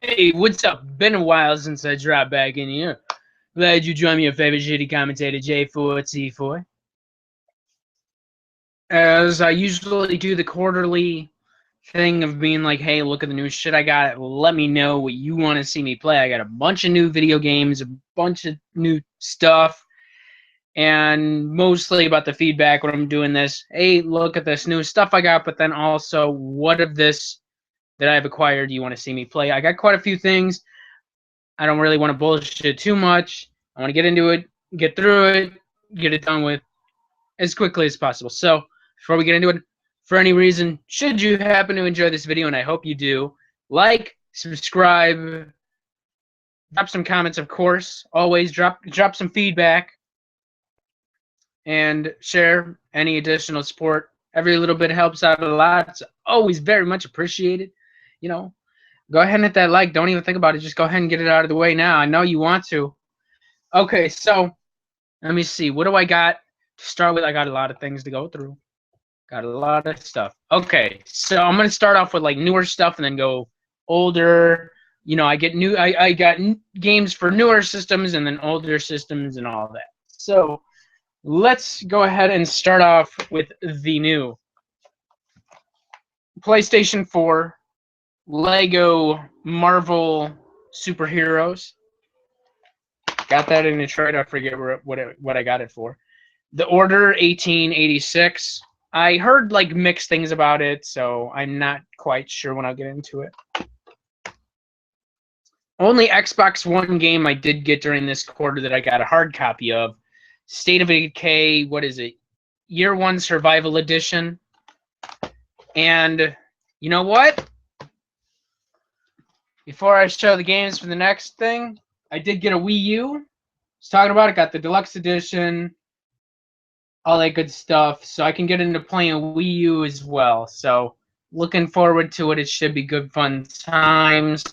Hey, what's up? Been a while since I dropped back in here. Glad you joined me, your favorite shitty commentator, J4T4. As I usually do the quarterly thing of being like, hey, look at the new shit I got. Let me know what you want to see me play. I got a bunch of new video games, a bunch of new stuff, and mostly about the feedback when I'm doing this. Hey, look at this new stuff I got, but then also, what of this that I've acquired do you want to see me play? I got quite a few things. I don't really want to bullshit too much. I want to get into it, get through it, get it done with as quickly as possible. So, before we get into it, for any reason, should you happen to enjoy this video, and I hope you do, like, subscribe, drop some comments, of course. Always drop some feedback, and share any additional support. Every little bit helps out a lot. It's always very much appreciated. You know, go ahead and hit that like. Don't even think about it. Just go ahead and get it out of the way now. I know you want to. Okay, so let me see. What do I got to start with? I got a lot of things to go through. Got a lot of stuff. Okay, so I'm gonna start off with like newer stuff and then go older. You know, I get new. I got games for newer systems and then older systems and all that. So let's go ahead and start off with the new PlayStation 4 Lego Marvel Superheroes. Got that in Detroit. I forget what I got it for. The Order 1886. I heard like mixed things about it, so I'm not quite sure when I'll get into it. Only Xbox One game I did get during this quarter that I got a hard copy of. State of Decay, what is it? Year 1 Survival Edition. And you know what? Before I show the games for the next thing, I did get a Wii U. I was talking about it, got the deluxe edition, all that good stuff, so I can get into playing Wii U as well. So looking forward to it. It should be good fun times.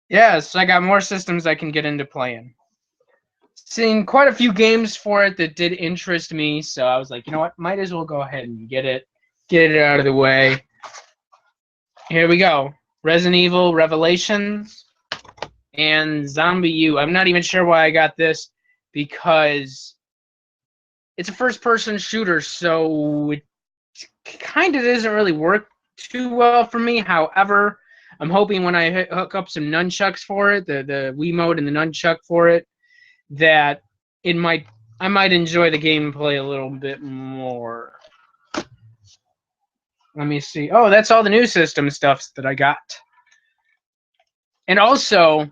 Yes, I got more systems I can get into playing. Seen quite a few games for it that did interest me, so I was like, you know what, might as well go ahead and get it out of the way. Here we go. Resident Evil Revelations and ZombiU. I'm not even sure why I got this, because it's a first-person shooter, so it kind of doesn't really work too well for me. However, I'm hoping when I hook up some nunchucks for it, the Wiimote and the nunchuck for it, that I might enjoy the gameplay a little bit more. Let me see. Oh, that's all the new system stuff that I got. And also,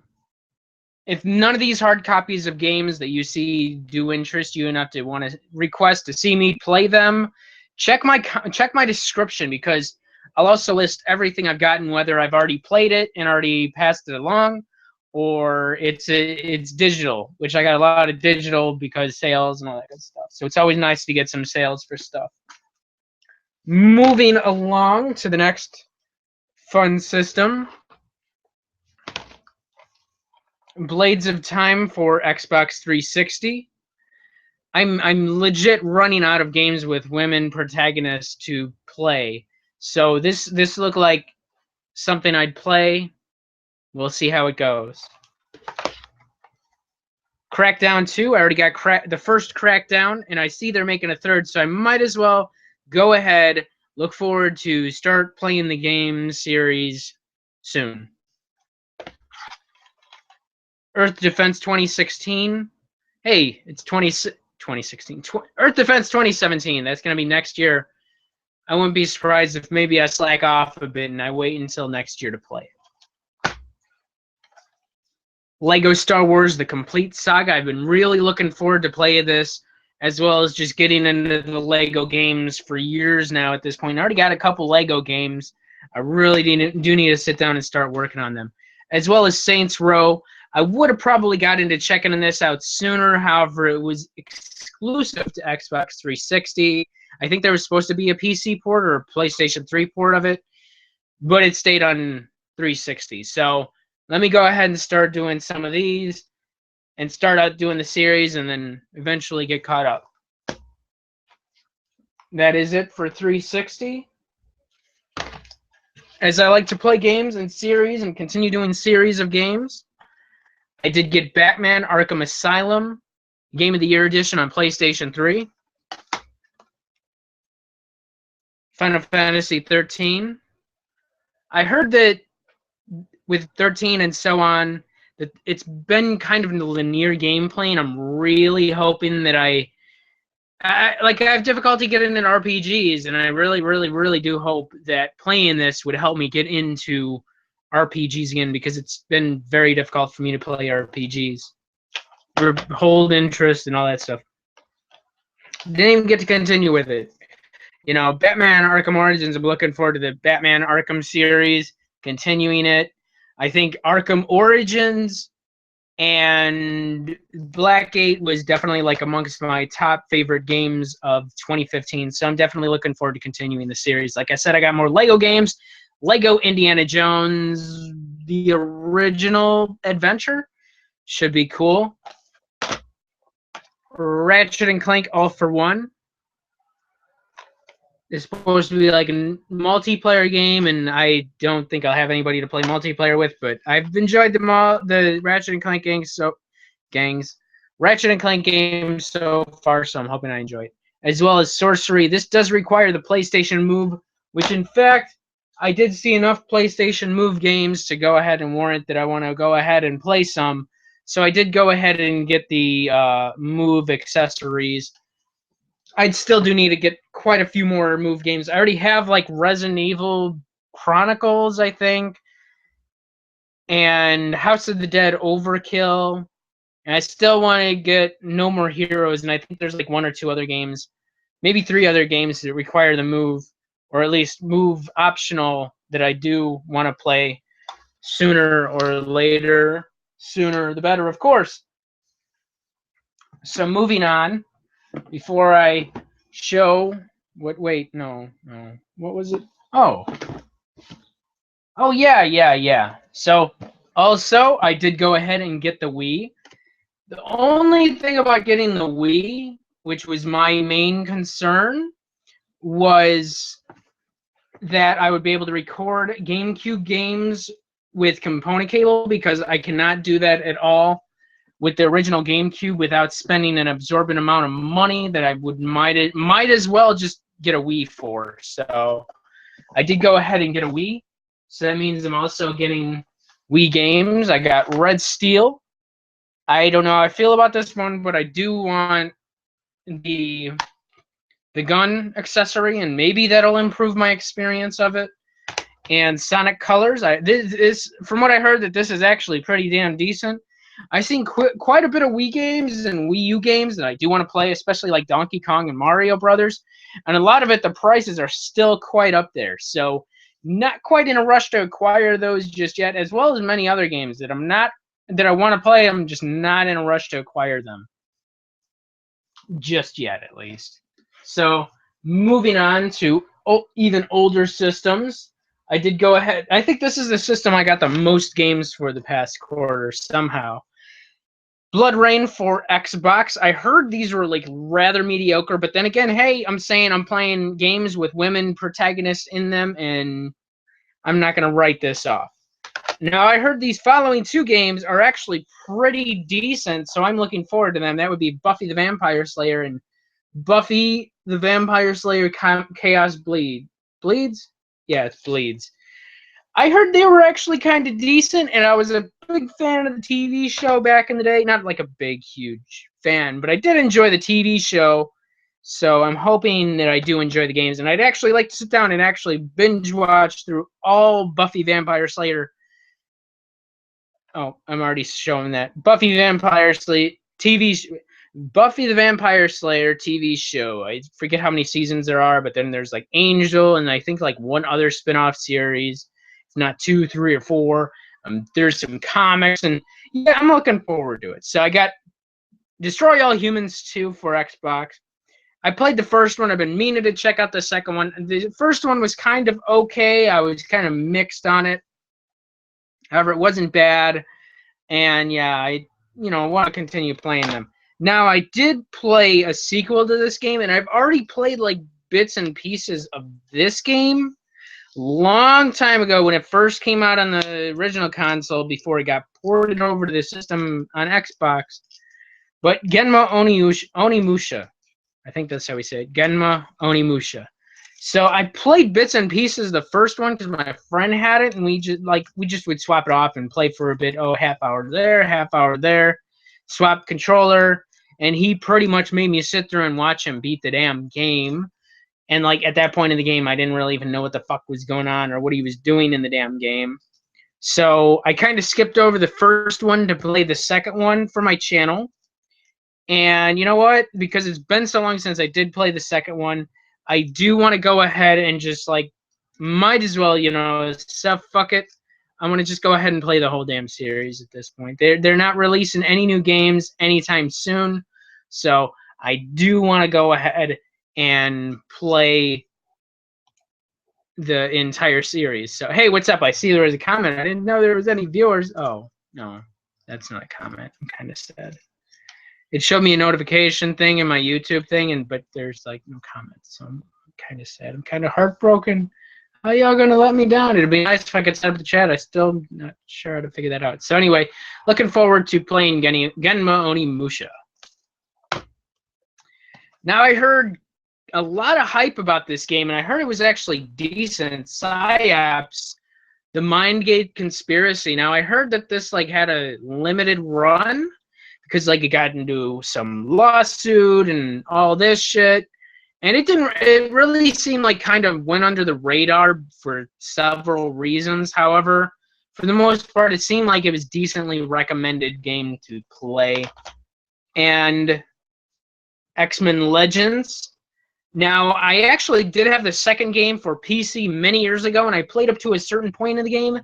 if none of these hard copies of games that you see do interest you enough to want to request to see me play them, check my description, because I'll also list everything I've gotten, whether I've already played it and already passed it along, or it's digital, which I got a lot of digital because sales and all that good stuff. So it's always nice to get some sales for stuff. Moving along to the next fun system. Blades of Time for Xbox 360. I'm legit running out of games with women protagonists to play. So this looked like something I'd play. We'll see how it goes. Crackdown 2. I already got the first Crackdown, and I see they're making a third, so I might as well go ahead. Look forward to start playing the game series soon. Earth Defense 2016. Hey, it's 2016. Earth Defense 2017. That's going to be next year. I wouldn't be surprised if maybe I slack off a bit and I wait until next year to play it. Lego Star Wars The Complete Saga. I've been really looking forward to play this, as well as just getting into the Lego games for years now at this point. I already got a couple Lego games. I really do need to sit down and start working on them. As well as Saints Row. I would have probably got into checking this out sooner. However, it was exclusive to Xbox 360. I think there was supposed to be a PC port or a PlayStation 3 port of it, but it stayed on 360. So let me go ahead and start doing some of these and start out doing the series and then eventually get caught up. That is it for 360. as I like to play games in series and continue doing series of games, I did get Batman Arkham Asylum Game of the Year edition on PlayStation 3. Final Fantasy 13. I heard that with 13 and so on, that it's been kind of a linear gameplay, and I'm really hoping that I have difficulty getting in RPGs, and I really do hope that playing this would help me get into RPGs again, because it's been very difficult for me to play RPGs or hold interest and all that stuff. Didn't even get to continue with it. You know, Batman Arkham Origins, I'm looking forward to the Batman Arkham series, continuing it. I think Arkham Origins and Blackgate was definitely like amongst my top favorite games of 2015. So I'm definitely looking forward to continuing the series. Like I said, I got more Lego games. Lego Indiana Jones, the original adventure, should be cool. Ratchet and Clank All for One is supposed to be like a multiplayer game, and I don't think I'll have anybody to play multiplayer with, but I've enjoyed the Ratchet and Clank Ratchet and Clank games so far, so I'm hoping I enjoy it. As well as Sorcery. This does require the PlayStation Move, which in fact, I did see enough PlayStation Move games to go ahead and warrant that I want to go ahead and play some. So I did go ahead and get the Move accessories. I still do need to get quite a few more Move games. I already have like Resident Evil Chronicles, I think, and House of the Dead Overkill. And I still want to get No More Heroes, and I think there's like one or two other games, maybe 3 other games that require the Move, or at least Move optional, that I do want to play sooner or later. Sooner the better, of course. So moving on, before I show what, wait, no, what was it? Oh, yeah. So also, I did go ahead and get the Wii. The only thing about getting the Wii, which was my main concern, was that I would be able to record GameCube games with component cable, because I cannot do that at all with the original GameCube without spending an absorbent amount of money that I might as well just get a Wii for. So I did go ahead and get a Wii. So that means I'm also getting Wii games. I got Red Steel. I don't know how I feel about this one, but I do want the gun accessory, and maybe that'll improve my experience of it. And Sonic Colors. This from what I heard, that this is actually pretty damn decent. I've seen quite a bit of Wii games and Wii U games that I do want to play, especially like Donkey Kong and Mario Brothers. And a lot of it, the prices are still quite up there. So not quite in a rush to acquire those just yet, as well as many other games that I want to play. I'm just not in a rush to acquire them just yet, at least. So moving on to even older systems. I did go ahead. I think this is the system I got the most games for the past quarter somehow. Blood Rain for Xbox. I heard these were like rather mediocre, but then again, hey, I'm saying I'm playing games with women protagonists in them, and I'm not going to write this off. Now, I heard these following 2 games are actually pretty decent, so I'm looking forward to them. That would be Buffy the Vampire Slayer and Buffy the Vampire Slayer Chaos Bleeds? Yeah, it's Bleeds. I heard they were actually kind of decent, and I was a big fan of the TV show back in the day. Not like a big, huge fan, but I did enjoy the TV show, so I'm hoping that I do enjoy the games. And I'd actually like to sit down and actually binge watch through all Buffy Vampire Slayer. Oh, I'm already showing that. Buffy the Vampire Slayer TV show. I forget how many seasons there are, but then there's like Angel, and I think like one other spin-off series. It's not 2, 3, or 4. There's some comics, and yeah, I'm looking forward to it. So I got Destroy All Humans 2 for Xbox. I played the first one. I've been meaning to check out the second one. The first one was kind of okay. I was kind of mixed on it. However, it wasn't bad. And yeah, I want to continue playing them. Now, I did play a sequel to this game, and I've already played like bits and pieces of this game. long time ago when it first came out on the original console before it got ported over to the system on Xbox. But Genma Onimusha. I think that's how we say it. Genma Onimusha. So I played bits and pieces the first one because my friend had it, and we just would swap it off and play for a bit. Oh, half hour there, swap controller, and he pretty much made me sit there and watch him beat the damn game. And like at that point in the game, I didn't really even know what the fuck was going on or what he was doing in the damn game. So I kind of skipped over the first one to play the second one for my channel. And you know what? Because it's been so long since I did play the second one, I do want to go ahead and just like, might as well, you know, stuff. Fuck it. I want to just go ahead and play the whole damn series at this point. They're not releasing any new games anytime soon, so I do want to go ahead and play the entire series. So hey, what's up? I see there was a comment. I didn't know there was any viewers. Oh no, that's not a comment. I'm kind of sad. It showed me a notification thing in my YouTube thing, but there's like no comments, so I'm kind of sad. I'm kind of heartbroken. How y'all gonna let me down? It'd be nice if I could set up the chat. I still not sure how to figure that out. So anyway, looking forward to playing Genma Onimusha. Now I heard a lot of hype about this game, and I heard it was actually decent. Psyops, the Mindgate Conspiracy. Now I heard that this like had a limited run because like it got into some lawsuit and all this shit. And it really seemed like kind of went under the radar for several reasons. However, for the most part, it seemed like it was decently recommended game to play. And X-Men Legends. Now, I actually did have the second game for PC many years ago, and I played up to a certain point in the game, and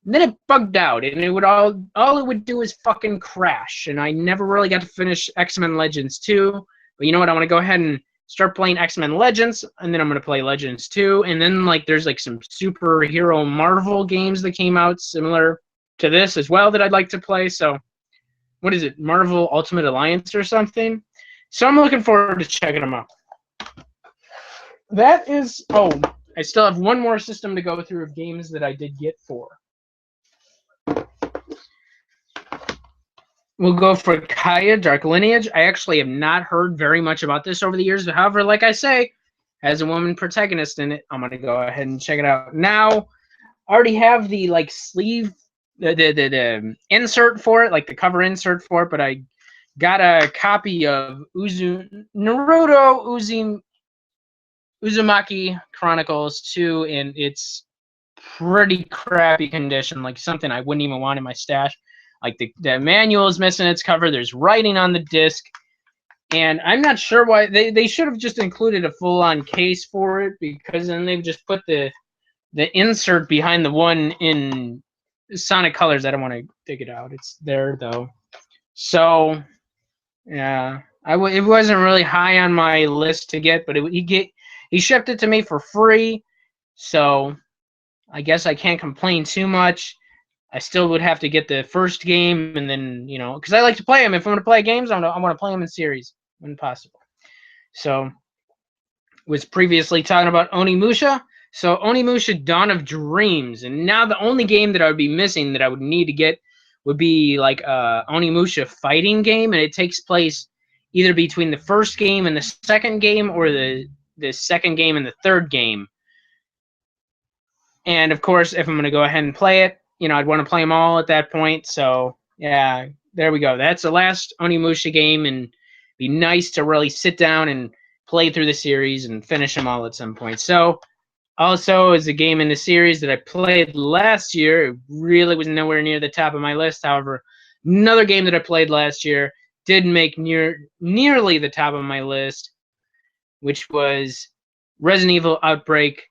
then it bugged out, and it would all it would do is fucking crash, and I never really got to finish X-Men Legends 2. But you know what? I want to go ahead and start playing X-Men Legends, and then I'm going to play Legends 2, and then like there's like some superhero Marvel games that came out similar to this as well that I'd like to play. So what is it? Marvel Ultimate Alliance or something? So I'm looking forward to checking them out. That is... Oh, I still have one more system to go through of games that I did get for. We'll go for Kaya, Dark Lineage. I actually have not heard very much about this over the years. However, like I say, has a woman protagonist in it. I'm going to go ahead and check it out. Now, I already have the like sleeve, the insert for it, like the cover insert for it, but I got a copy of Naruto Uzumaki Chronicles 2, and it's pretty crappy condition, like something I wouldn't even want in my stash. Like the manual is missing its cover. There's writing on the disc, and I'm not sure why they should have just included a full-on case for it, because then they've just put the insert behind the one in Sonic Colors. I don't want to dig it out. It's there though. So yeah, it wasn't really high on my list to get, but he shipped it to me for free, so I guess I can't complain too much. I still would have to get the first game, and then, you know, because I like to play them. If I'm going to play games, I want to play them in series when possible. So, was previously talking about Onimusha. So, Onimusha Dawn of Dreams. And now the only game that I would be missing that I would need to get would be like a Onimusha fighting game. And it takes place either between the first game and the second game, or the second game and the third game. And, of course, if I'm going to go ahead and play it, you know, I'd want to play them all at that point. So, yeah, there we go. That's the last Onimusha game, and be nice to really sit down and play through the series and finish them all at some point. So, also, is a game in the series that I played last year. It really was nowhere near the top of my list. However, another game that I played last year did make nearly the top of my list, which was Resident Evil Outbreak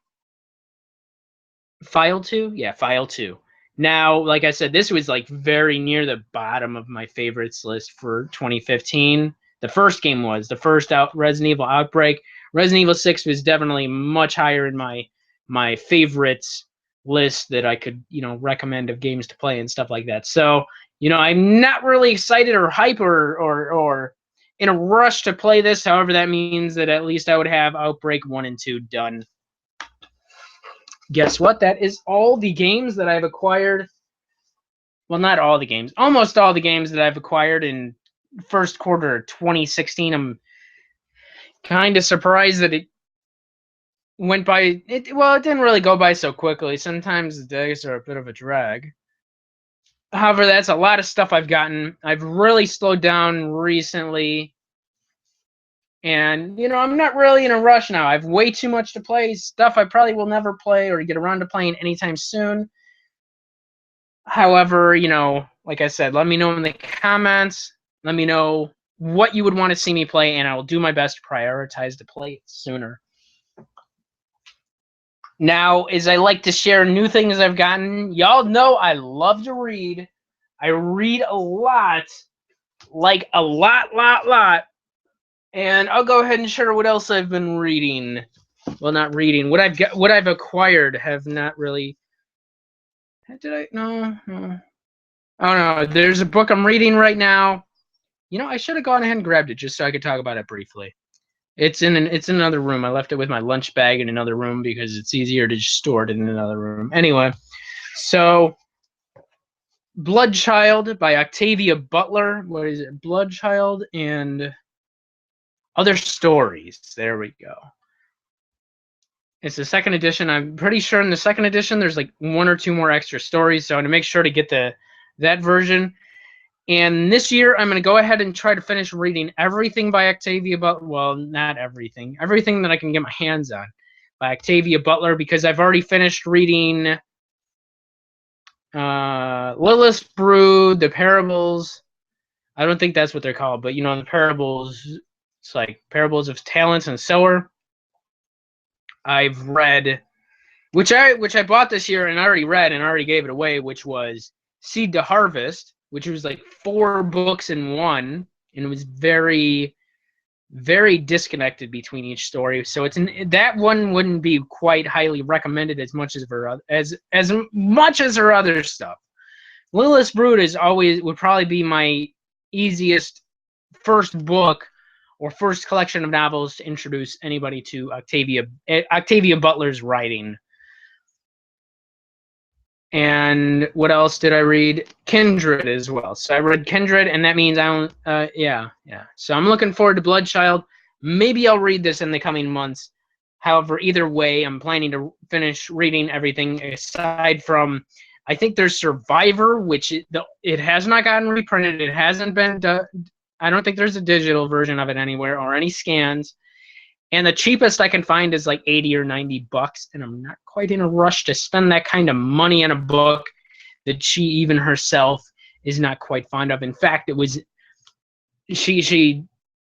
File 2? Yeah, File 2. Now, like I said, this was like very near the bottom of my favorites list for 2015. The first game was the first Resident Evil Outbreak. Resident Evil 6 was definitely much higher in my favorites list that I could, you know, recommend of games to play and stuff like that. So, you know, I'm not really excited or hype or in a rush to play this. However, that means that at least I would have Outbreak 1 and 2 done. guess what? That is all the games that I've acquired. Well, not all the games. Almost all the games that I've acquired in first quarter of 2016. I'm kind of surprised that it went by. Well, it didn't really go by so quickly. Sometimes the days are a bit of a drag. However, that's a lot of stuff I've gotten. I've really slowed down recently. And, you know, I'm not really in a rush now. I have way too much to play. Stuff I probably will never play or get around to playing anytime soon. However, you know, like I said, let me know in the comments. Let me know what you would want to see me play, and I will do my best to prioritize to play it sooner. Now, as I like to share new things I've gotten, y'all know I love to read. I read a lot, like a lot. And I'll go ahead and share what else I've been reading. Well, not reading. What I've acquired have not really. Did I? No. Oh no. There's a book I'm reading right now. You know, I should have gone ahead and grabbed it just so I could talk about it briefly. It's in another room. I left it with my lunch bag in another room because it's easier to just store it in another room. Anyway, so Bloodchild by Octavia Butler. What is it? Bloodchild and Other Stories. There we go. It's the second edition. I'm pretty sure in the second edition there's like one or two more extra stories, so I'm gonna make sure to get that version. And this year I'm gonna go ahead and try to finish reading everything by Octavia Butler. Well, not everything. Everything that I can get my hands on by Octavia Butler, because I've already finished reading Lilith's Brood, the Parables. I don't think that's what they're called, but you know, the Parables. It's like Parables of Talents and Sower. I've read, which I bought this year and already read and already gave it away, which was Seed to Harvest, which was like 4 books in one, and it was very, very disconnected between each story. So that one wouldn't be quite highly recommended as much as much as her other stuff. Lilith's Brood would probably be my easiest first book or first collection of novels to introduce anybody to Octavia Butler's writing. And what else did I read? Kindred as well. So I read Kindred, and that means I don't. Yeah. So I'm looking forward to Bloodchild. Maybe I'll read this in the coming months. However, either way, I'm planning to finish reading everything aside from. I think there's Survivor, which it has not gotten reprinted. It hasn't been done. I don't think there's a digital version of it anywhere or any scans. And the cheapest I can find is like 80 or 90 bucks, and I'm not quite in a rush to spend that kind of money on a book that she even herself is not quite fond of. In fact, it was she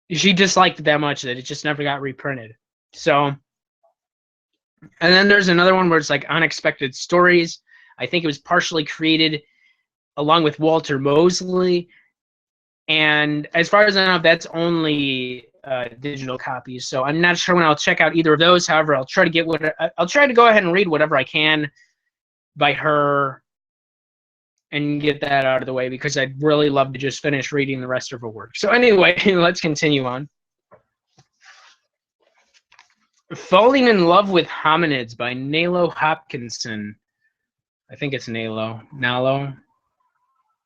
disliked it that much that it just never got reprinted. So, and then there's another one where it's like Unexpected Stories. I think it was partially created along with Walter Mosley. And as far as I know, that's only digital copies. So I'm not sure when I'll check out either of those. However, I'll try to go ahead and read whatever I can by her and get that out of the way, because I'd really love to just finish reading the rest of her work. So anyway, let's continue on. Falling in Love with Hominids by Nalo Hopkinson. I think it's Nalo.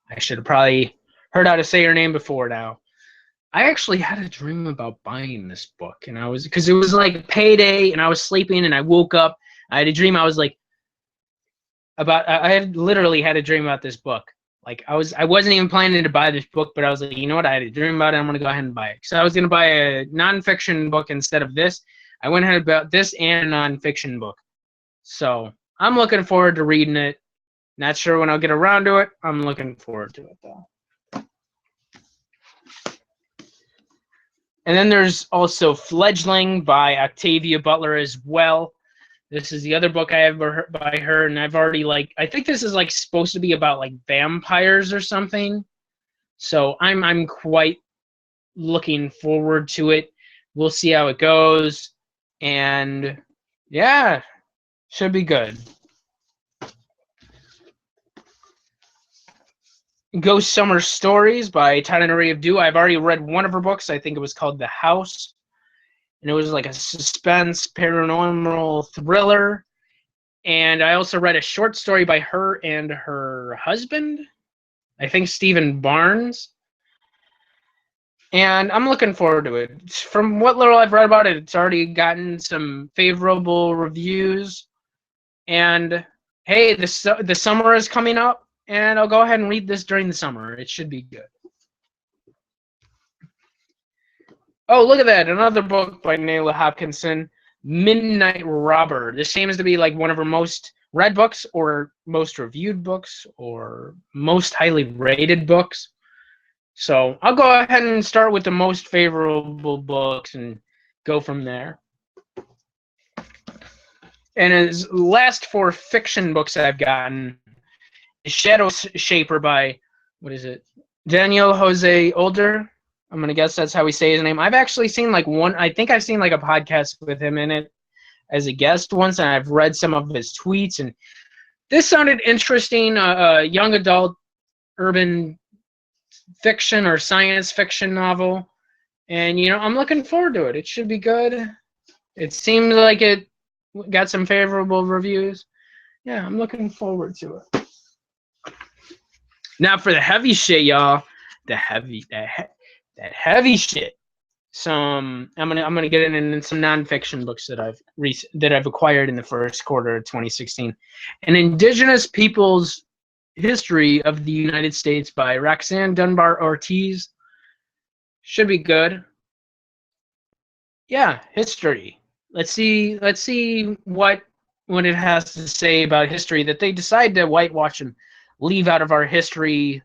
I should have probably heard how to say her name before now. I actually had a dream about buying this book, and because it was like payday, and I was sleeping, and I woke up. I had a dream. I had literally had a dream about this book. Like I wasn't even planning to buy this book, but I was like, you know what? I had a dream about it. I'm gonna go ahead and buy it. So I was gonna buy a nonfiction book instead of this. I went ahead and bought this and a nonfiction book. So I'm looking forward to reading it. Not sure when I'll get around to it. I'm looking forward to it though. And then there's also Fledgling by Octavia Butler as well. This is the other book I have by her, and I've already I think this is supposed to be about vampires or something. So I'm quite looking forward to it. We'll see how it goes, and yeah, should be good. Ghost Summer Stories by Tananari Abdu. I've already read one of her books. I think it was called The House. And it was like a suspense, paranormal thriller. And I also read a short story by her and her husband, I think Stephen Barnes. And I'm looking forward to it. From what little I've read about it, it's already gotten some favorable reviews. And hey, the summer is coming up, and I'll go ahead and read this during the summer. It should be good. Oh, look at that. Another book by Nayla Hopkinson, Midnight Robber. This seems to be like one of her most read books or most reviewed books or most highly rated books. So I'll go ahead and start with the most favorable books and go from there. And his last 4 fiction books I've gotten is Shadow Shaper by, what is it, Daniel Jose Older. I'm going to guess that's how we say his name. I've actually seen like one, I think I've seen like a podcast with him in it as a guest once, and I've read some of his tweets, and this sounded interesting. Young adult urban fiction or science fiction novel, and you know, I'm looking forward to it. It should be good. It seems like it got some favorable reviews. Yeah, I'm looking forward to it. Now for the heavy shit, y'all. That heavy shit. I'm gonna get in some nonfiction books that I've acquired in the first quarter of 2016. An Indigenous Peoples History of the United States by Roxanne Dunbar Ortiz. Should be good. Yeah, history. Let's see what it has to say about history that they decide to whitewash and leave out of our history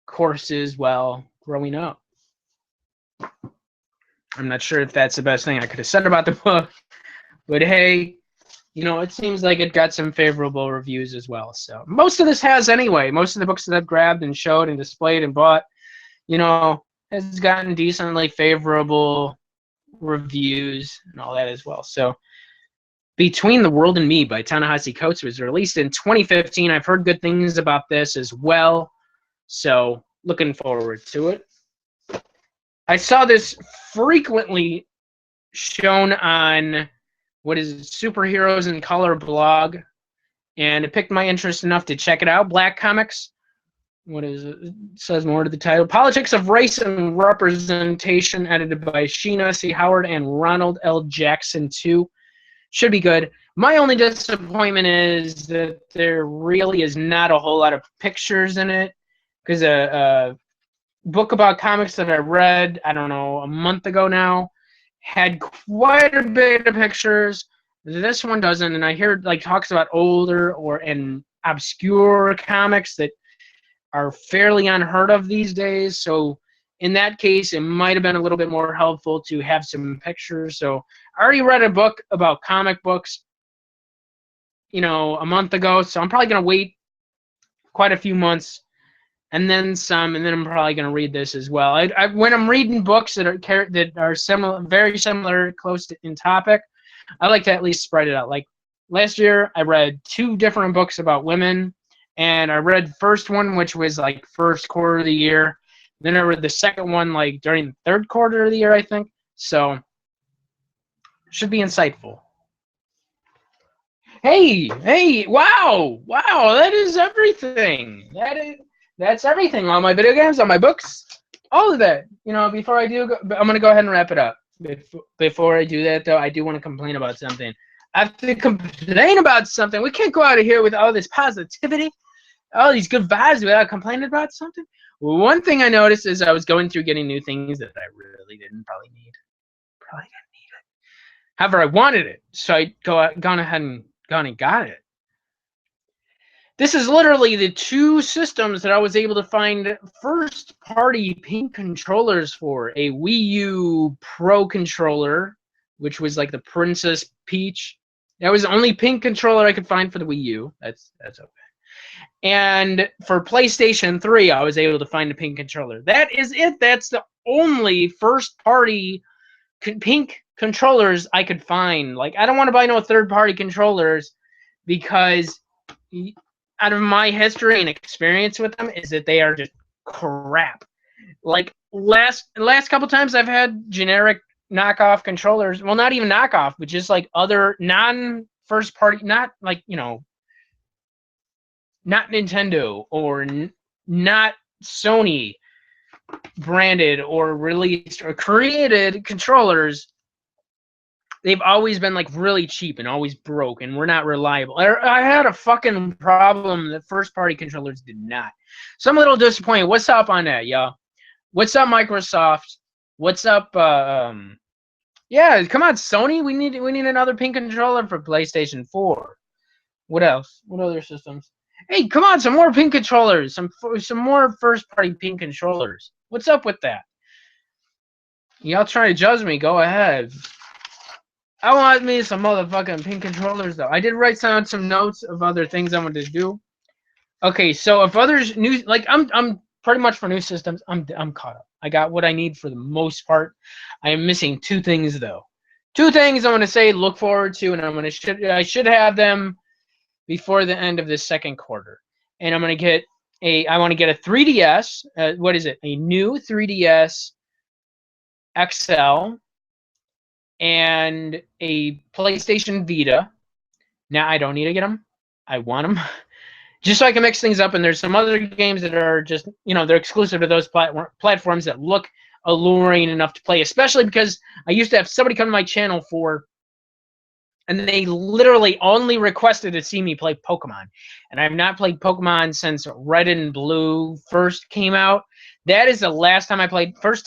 courses while growing up. I'm not sure if that's the best thing I could have said about the book, but hey, you know, it seems like it got some favorable reviews as well. So most of this has anyway. Most of the books that I've grabbed and showed and displayed and bought, you know, has gotten decently favorable reviews and all that as well. So Between the World and Me by Ta-Nehisi Coates was released in 2015. I've heard good things about this as well, so looking forward to it. I saw this frequently shown on what is it, Superheroes in Color blog, and it piqued my interest enough to check it out. Black Comics. What is it? It says more to the title. Politics of Race and Representation, edited by Sheena C. Howard and Ronald L. Jackson II. Should be good. My only disappointment is that there really is not a whole lot of pictures in it, because a book about comics that I read, I don't know, a month ago now, had quite a bit of pictures. This one doesn't, and I hear like talks about older and obscure comics that are fairly unheard of these days. So in that case, it might have been a little bit more helpful to have some pictures. So I already read a book about comic books, you know, a month ago. So I'm probably going to wait quite a few months and then some, and then I'm probably going to read this as well. When I'm reading books that are similar, very similar, close to, in topic, I like to at least spread it out. Like last year, I read 2 different books about women, and I read the first one, which was like first quarter of the year. Then I read the second one like during the third quarter of the year, I think. So should be insightful. Hey, wow, that is everything. That's everything. All my video games, all my books, all of that. You know, before I do, I'm going to go ahead and wrap it up. Before I do that, though, I do want to complain about something. I have to complain about something. We can't go out of here with all this positivity, all these good vibes without complaining about something. One thing I noticed is I was going through getting new things that I really didn't probably need. However, I wanted it, so I gone ahead and got it. This is literally the 2 systems that I was able to find first-party pink controllers for. A Wii U Pro controller, which was like the Princess Peach. That was the only pink controller I could find for the Wii U. That's okay. And for PlayStation 3, I was able to find a pink controller. That is it. That's the only first-party pink controllers I could find. Like, I don't want to buy no third-party controllers because out of my history and experience with them is that they are just crap. Like, last couple times I've had generic knockoff controllers. Well, not even knockoff, but just like other first party, not like, not Nintendo or not Sony branded or released or created controllers, they've always been like really cheap and always broke and were not reliable. I had a fucking problem that first party controllers did not. So I'm a little disappointed. What's up on that, y'all? What's up, Microsoft? What's up? Yeah, come on, Sony. We need another pink controller for PlayStation 4. What else? What other systems? Hey, come on, some more pink controllers. Some more first party pink controllers. What's up with that? Y'all trying to judge me? Go ahead. I want me some motherfucking pink controllers though. I did write down some notes of other things I wanted to do. Okay, so if others new, like I'm pretty much for new systems, I'm caught up. I got what I need for the most part. I am missing two things though. Two things I'm gonna say look forward to, and I should have them before the end of this second quarter. And I want to get a 3DS. What is it? A new 3DS XL and a PlayStation Vita. Now I don't need to get them. I want them. Just so I can mix things up, and there's some other games that are just, they're exclusive to those platforms that look alluring enough to play, especially because I used to have somebody come to my channel and they literally only requested to see me play Pokemon. And I've not played Pokemon since Red and Blue first came out. That is the last time I played, last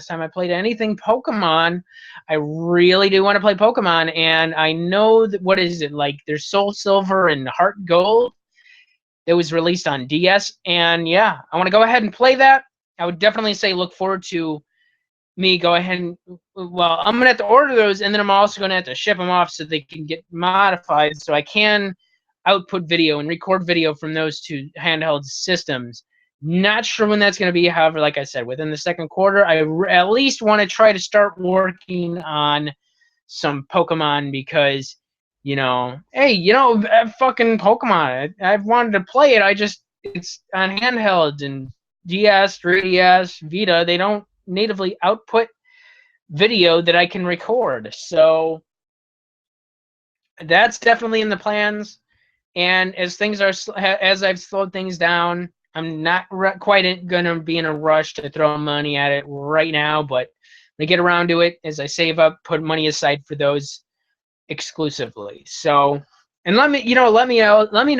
time I played anything Pokemon. I really do want to play Pokemon, and I know that, what is it, like there's Soul Silver and Heart Gold that was released on DS, and yeah, I want to go ahead and play that. I would definitely say look forward to me go ahead and, well, I'm going to have to order those, and then I'm also going to have to ship them off so they can get modified so I can output video and record video from those two handheld systems. Not sure when that's going to be. However, like I said, within the second quarter, I at least want to try to start working on some Pokemon because, hey, fucking Pokemon. I've wanted to play it. It's on handheld and DS, 3DS, Vita. They don't natively output video that I can record. So that's definitely in the plans. And as I've slowed things down, I'm not quite going to be in a rush to throw money at it right now, but I get around to it as I save up, put money aside for those exclusively. So, and let me know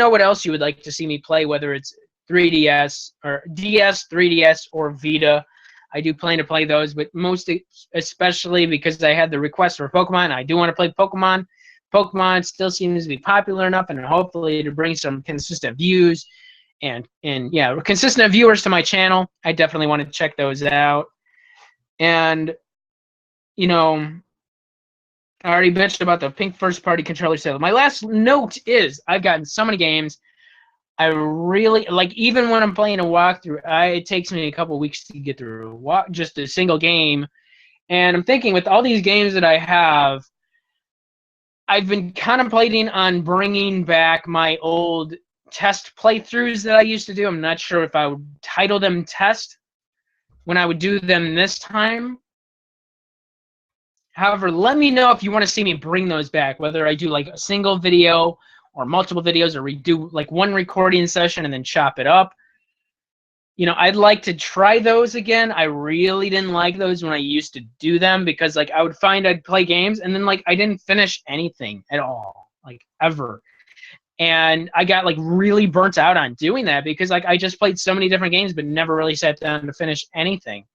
what else you would like to see me play, whether it's 3DS or DS, 3DS, or Vita. I do plan to play those, but especially because I had the request for Pokemon. I do want to play Pokemon. Pokemon still seems to be popular enough, and hopefully to bring some consistent views and yeah, consistent viewers to my channel. I definitely want to check those out. And I already bitched about the pink first-party controller sale. My last note is I've gotten so many games. I really, like, even when I'm playing a walkthrough, it takes me a couple weeks to get through just a single game. And I'm thinking, with all these games that I have, I've been contemplating on bringing back my old test playthroughs that I used to do. I'm not sure if I would title them test when I would do them this time. However, let me know if you want to see me bring those back, whether I do like a single video or multiple videos, or we do like one recording session and then chop it up. I'd like to try those again. I really didn't like those when I used to do them because like I would find I'd play games and then like I didn't finish anything at all, like ever. And I got like really burnt out on doing that because like I just played so many different games but never really sat down to finish anything.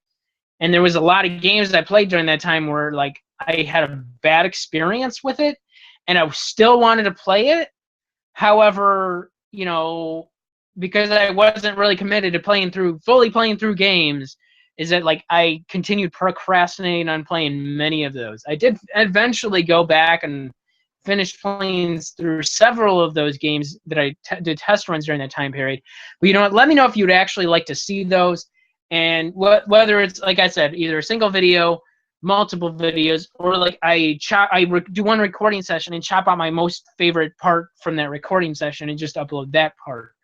And there was a lot of games I played during that time where like I had a bad experience with it and I still wanted to play it. However, because I wasn't really committed to fully playing through games, is that like I continued procrastinating on playing many of those. I did eventually go back and finish playing through several of those games that I did test runs during that time period. But let me know if you'd actually like to see those. And whether it's, like I said, either a single video, multiple videos, or like I do one recording session and chop out my most favorite part from that recording session and just upload that part.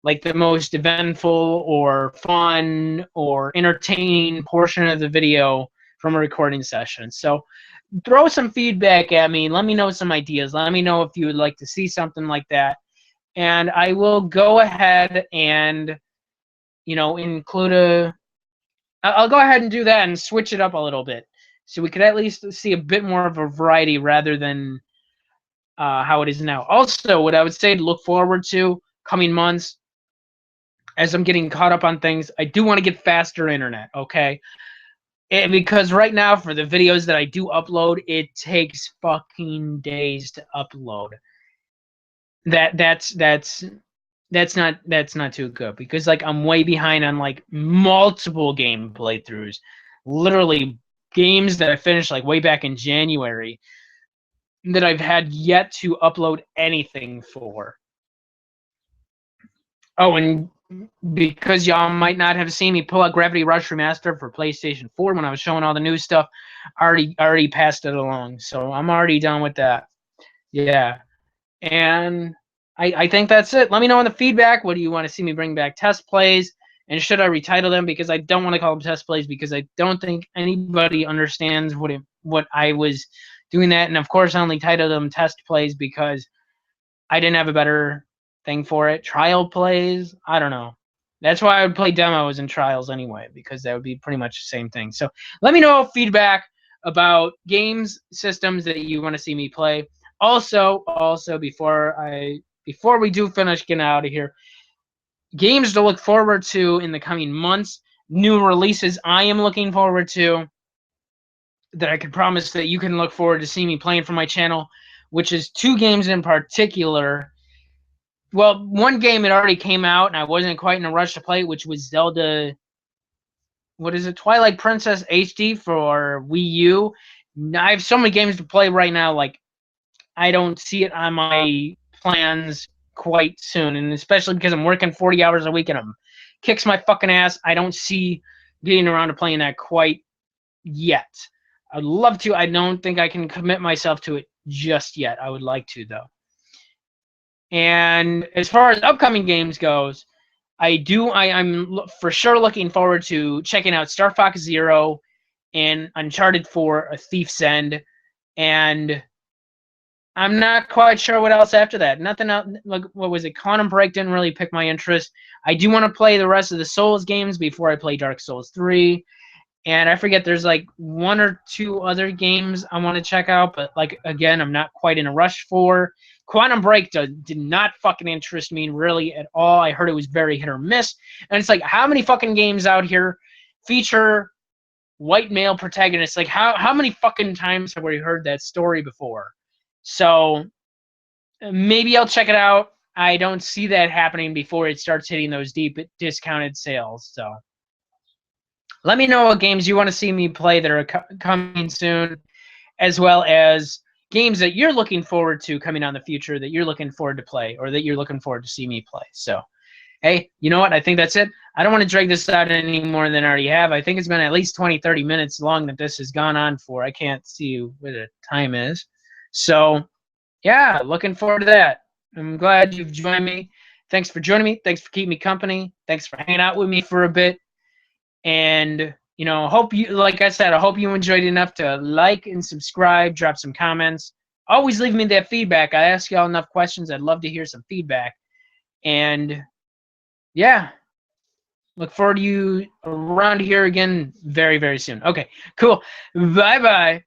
Like the most eventful or fun or entertaining portion of the video from a recording session. So throw some feedback at me. Let me know some ideas. Let me know if you would like to see something like that. And I will go ahead and, include I'll go ahead and do that and switch it up a little bit. So we could at least see a bit more of a variety rather than how it is now. Also, what I would say to look forward to coming months, as I'm getting caught up on things, I do want to get faster internet, okay? Because right now, for the videos that I do upload, it takes fucking days to upload. That's not too good, because like I'm way behind on like multiple game playthroughs. Literally games that I finished like way back in January that I've had yet to upload anything for. Oh, and because y'all might not have seen me pull out Gravity Rush Remastered for PlayStation 4 when I was showing all the new stuff, I already passed it along. So I'm already done with that. Yeah. And I think that's it. Let me know in the feedback. What do you want to see me bring back? Test plays? And should I retitle them? Because I don't want to call them test plays, because I don't think anybody understands what I was doing that. And of course, I only titled them test plays because I didn't have a better thing for it. Trial plays? I don't know. That's why I would play demos and trials anyway, because that would be pretty much the same thing. So let me know feedback about games, systems that you want to see me play. Also, before we do finish getting out of here, games to look forward to in the coming months, new releases I am looking forward to, that I could promise that you can look forward to seeing me playing for my channel, which is 2 games in particular. Well, one game it already came out, and I wasn't quite in a rush to play it, which was Zelda. What is it? Twilight Princess HD for Wii U. I have so many games to play right now. Like, I don't see it on my plans quite soon, and especially because I'm working 40 hours a week and I'm kicks my fucking ass. I don't see getting around to playing that quite yet. I'd love to. I don't think I can commit myself to it just yet. I would like to, though. And as far as upcoming games goes, I'm for sure looking forward to checking out Star Fox Zero and Uncharted 4: A Thief's End, and I'm not quite sure what else after that. Nothing else. Like, what was it? Quantum Break didn't really pick my interest. I do want to play the rest of the Souls games before I play Dark Souls 3. And I forget, there's like 1 or 2 other games I want to check out, but like, again, I'm not quite in a rush for. Quantum Break did not fucking interest me really at all. I heard it was very hit or miss. And it's like, how many fucking games out here feature white male protagonists? Like, how many fucking times have we heard that story before? So maybe I'll check it out. I don't see that happening before it starts hitting those deep discounted sales. So let me know what games you want to see me play that are coming soon, as well as games that you're looking forward to coming on the future, that you're looking forward to play, or that you're looking forward to see me play. So, hey, you know what? I think that's it. I don't want to drag this out any more than I already have. I think it's been at least 20, 30 minutes long that this has gone on for. I can't see what the time is. So, yeah, looking forward to that. I'm glad you've joined me. Thanks for joining me. Thanks for keeping me company. Thanks for hanging out with me for a bit. And, hope you, like I said, I hope you enjoyed enough to like and subscribe, drop some comments. Always leave me that feedback. I ask y'all enough questions. I'd love to hear some feedback. And, yeah, look forward to you around here again very, very soon. Okay, cool. Bye-bye.